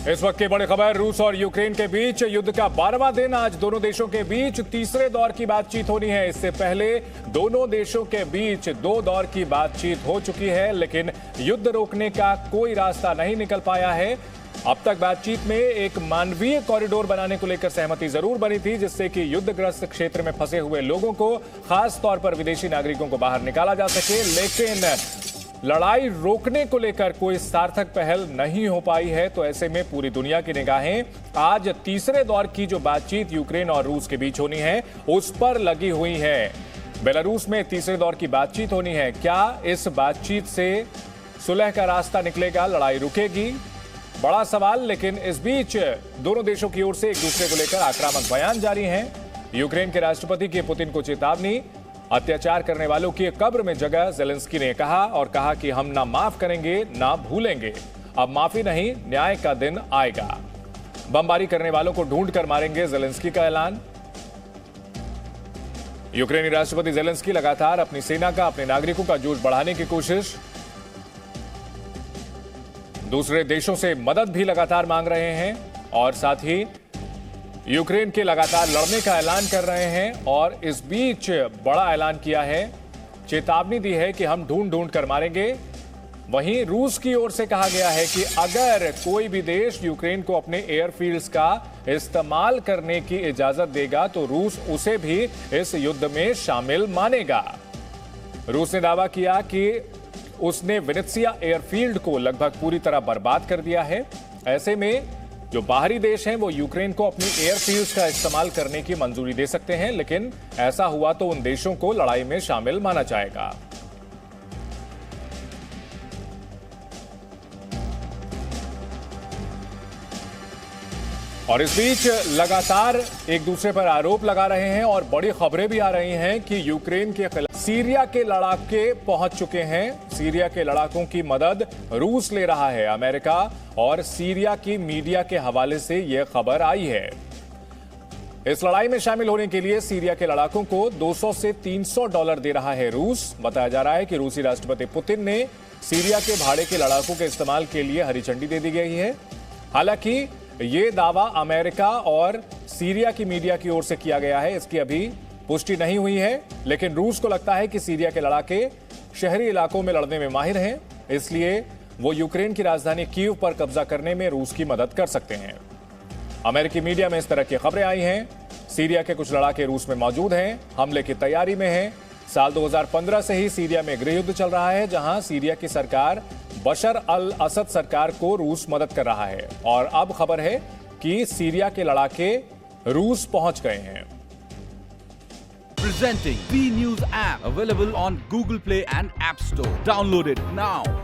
इस वक्त की बड़ी खबर, रूस और यूक्रेन के बीच युद्ध का 12वां दिन। आज दोनों देशों के बीच तीसरे दौर की बातचीत होनी है। इससे पहले दोनों देशों के बीच 2 दौर की बातचीत हो चुकी है, लेकिन युद्ध रोकने का कोई रास्ता नहीं निकल पाया है। अब तक बातचीत में एक मानवीय कॉरिडोर बनाने को लेकर सहमति जरूर बनी थी, जिससे कि युद्धग्रस्त क्षेत्र में फंसे हुए लोगों को, खास तौर पर विदेशी नागरिकों को बाहर निकाला जा सके। लेकिन लड़ाई रोकने को लेकर कोई सार्थक पहल नहीं हो पाई है। तो ऐसे में पूरी दुनिया की निगाहें आज तीसरे दौर की जो बातचीत यूक्रेन और रूस के बीच होनी है उस पर लगी हुई है। बेलारूस में तीसरे दौर की बातचीत होनी है। क्या इस बातचीत से सुलह का रास्ता निकलेगा, लड़ाई रुकेगी? बड़ा सवाल। लेकिन इस बीच दोनों देशों की ओर से एक दूसरे को लेकर आक्रामक बयान जारी हैं। यूक्रेन के राष्ट्रपति की पुतिन को चेतावनी, अत्याचार करने वालों की कब्र में जगह, जेलेंस्की ने कहा कि हम ना माफ करेंगे ना भूलेंगे। अब माफी नहीं, न्याय का दिन आएगा। बमबारी करने वालों को ढूंढ कर मारेंगे, जेलेंस्की का ऐलान। यूक्रेनी राष्ट्रपति जेलेंस्की लगातार अपनी सेना का, अपने नागरिकों का जोश बढ़ाने की कोशिश, दूसरे देशों से मदद भी लगातार मांग रहे हैं और साथ ही यूक्रेन के लगातार लड़ने का ऐलान कर रहे हैं। और इस बीच बड़ा ऐलान किया है, चेतावनी दी है कि हम ढूंढ ढूंढ कर मारेंगे। वहीं रूस की ओर से कहा गया है कि अगर कोई भी देश यूक्रेन को अपने एयरफील्ड्स का इस्तेमाल करने की इजाजत देगा तो रूस उसे भी इस युद्ध में शामिल मानेगा। रूस ने दावा किया कि उसने वेनेत्सिया एयरफील्ड को लगभग पूरी तरह बर्बाद कर दिया है। ऐसे में जो बाहरी देश हैं वो यूक्रेन को अपनी एयरफील्ड्स का इस्तेमाल करने की मंजूरी दे सकते हैं, लेकिन ऐसा हुआ तो उन देशों को लड़ाई में शामिल माना जाएगा। और इस बीच लगातार एक दूसरे पर आरोप लगा रहे हैं और बड़ी खबरें भी आ रही हैं कि यूक्रेन के खिलाफ सीरिया के लड़ाके पहुंच चुके हैं। सीरिया के लड़ाकों की मदद रूस ले रहा है। अमेरिका और सीरिया की मीडिया के हवाले से यह खबर आई है। इस लड़ाई में शामिल होने के लिए सीरिया के लड़ाकों को $200 से $300 दे रहा है रूस। बताया जा रहा है कि रूसी राष्ट्रपति पुतिन ने सीरिया के भाड़े के लड़ाकों के इस्तेमाल के लिए हरी झंडी दे दी गई है। हालांकि ये दावा अमेरिका और सीरिया की मीडिया की ओर से किया गया है, इसकी अभी पुष्टि नहीं हुई है। लेकिन रूस को लगता है कि सीरिया के लड़ाके शहरी इलाकों में लड़ने में माहिर हैं, इसलिए वो यूक्रेन की राजधानी कीव पर कब्जा करने में रूस की मदद कर सकते हैं। अमेरिकी मीडिया में इस तरह की खबरें आई हैं। सीरिया के कुछ लड़ाके रूस में मौजूद हैं, हमले की तैयारी में हैं। साल 2015 से ही सीरिया में गृहयुद्ध चल रहा है, जहां सीरिया की सरकार बशर अल असद सरकार को रूस मदद कर रहा है। और अब खबर है कि सीरिया के लड़ाके रूस पहुंच गए हैं। Presenting B News app available on Google Play and App Store. Download it now.